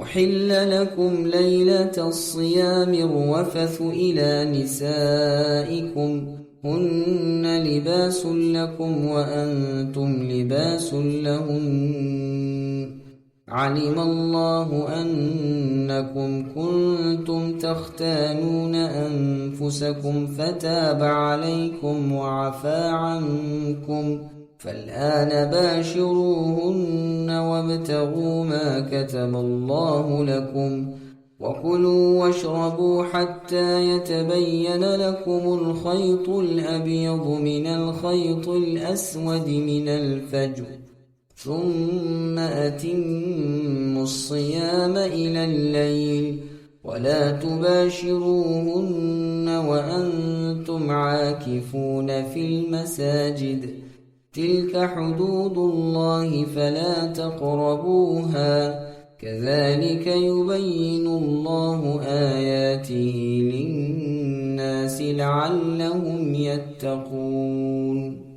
أحل لكم ليلة الصيام الرفث إلى نسائكم هن لباس لكم وأنتم لباس لهن علم الله أنكم كنتم تختانون أنفسكم فتاب عليكم وعفى عنكم فالآن باشروهن وابتغوا ما كتب الله لكم وكلوا واشربوا حتى يتبين لكم الخيط الأبيض من الخيط الأسود من الفجر ثم أتموا الصيام إلى الليل ولا تباشروهن وأنتم عاكفون في المساجد تلك حدود الله فلا تقربوها كذلك يبين الله آياته للناس لعلهم يتقون